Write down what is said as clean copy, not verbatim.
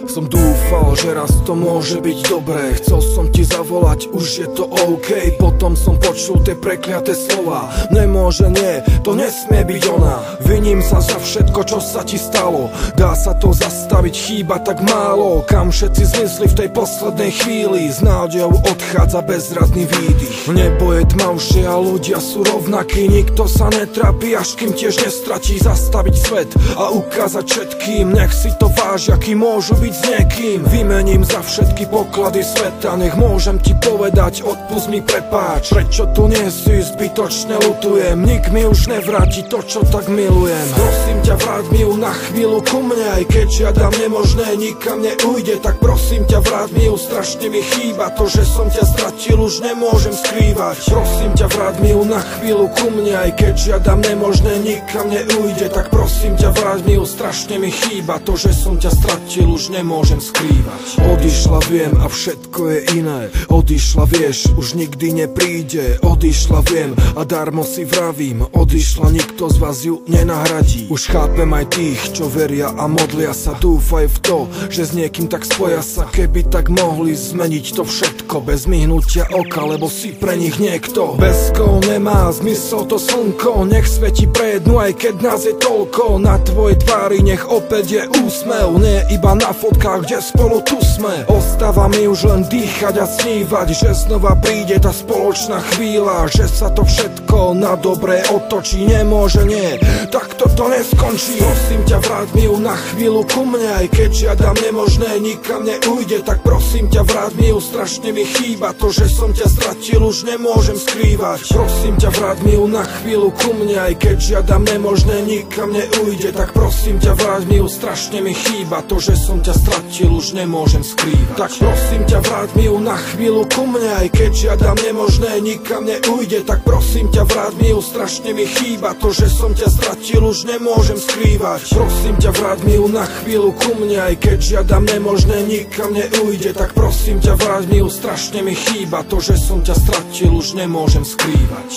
Som dúfal, že raz to môže byť dobré. Chcel som ti zavolať, už je to OK. Potom som počul tie prekliaté slova. Nemôže, nie, to nesmie byť ona. Viním sa za všetko, čo sa ti stalo. Dá sa to zastaviť, chýba tak málo. Kam všetci zmizli v tej poslednej chvíli. S nádejou odchádza bezradný výdych. Nebo je tmavšie a ľudia sú rovnakí. Nikto sa netrápi, až kým tiež nestratí. Zastaviť svet a ukázať všetkým. Nech si to vážia, kým môžu byť s niekým. Vymením za všetky poklady sveta. Nech môžem ti povedať, odpusť mi, prepáč. Prečo tu nie si, zbytočne ľutujem. Nik mi už nevráti to, čo tak milujem. Prosím ťa, vráť mi ju na chvíľu ku mne. Aj keď žiadam nemožné, nikam neujde. Tak prosím ťa, vráť mi ju, strašne mi chýba. To, že som ťa stratil, už nemôžem skrývať. Prosím ťa, vráť mi ju na chvíľu ku mne. Aj keď žiadam nemožné, nikam neujde. Tak prosím ťa, vráť mi ju, strašne mi chýba. To, že som ťa stratil, už nemôžem skrývať. Odišla, viem, a všetko je iné. Odišla, vieš, už nikdy nepríde. Odišla, viem, a darmo si vravím. Odišla, nikto z vás ju nenahradí. Už chápem aj tých, čo veria a modlia sa. Dúfaj v to, že s niekým tak spoja sa. Keby tak mohli zmeniť to všetko bez myhnutia oka, lebo si pre nich niekto. Bez koho nemá zmysel to slnko. Nech svieti pre jednu, aj keď nás je toľko. Na tvojej tvári nech opäť je úsmev. Nie iba na fotkách, kde spolu tu sme. Ostáva mi už len dýchať a snívať, že znova príde tá spoločná chvíľa. Že sa to všetko na dobré otočí. Nemôže, nie, tak toto neskončí. Prosím ťa, vráť mi ju na chvíľu ku mne. Aj keď žiadam nemožné, nikam neujde. Tak prosím ťa, vráť mi ju, strašne mi chýba. To, že som ťa stratil, už nemôžem skrývať. Prosím ťa, vráť mi ju na chvíľu ku mne. Aj keď žiadam nemožné, nikam neujde. Tak prosím ťa, vráť mi ju, strašne mi chýba. To, že som ťa stratil, už nemôžem skrývať. Tak prosím ťa, vráť mi ju na chvíľu ku mne. Aj keď žiadam nemožné, nikam neujde. Tak prosím ťa, vráť mi ju, strašne mi chýba. To, že som ťa stratil, už nemôžem skrývať. Prosím ťa, vráť mi ju na chvíľu ku mne. Aj keď žiadam nemožné, nikam neujde. Tak prosím ťa, vráť mi ju, strašne mi chýba. To, že som ťa stratil, už nemôžem skrývať.